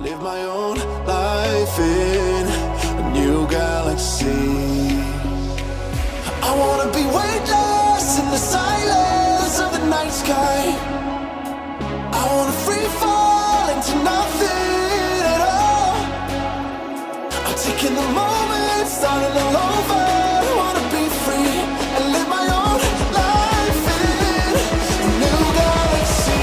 live my own life in a new galaxy. I wanna be weightless in the silence of the night sky. I wanna free fall into nothing at all. I'm taking the moment, starting all over. I wanna be free and live my own life in a new galaxy.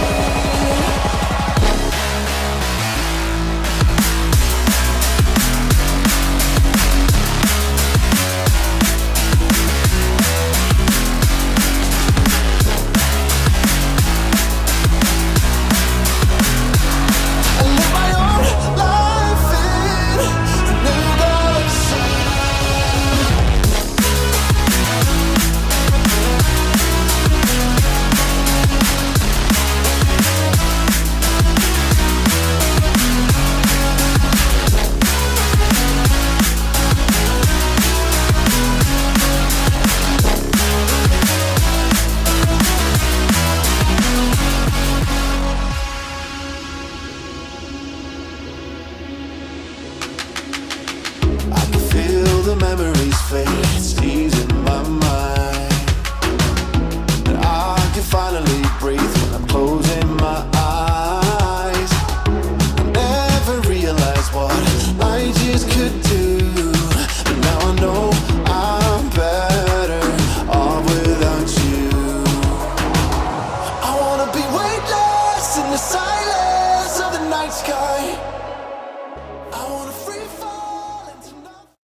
I can feel the memories fade.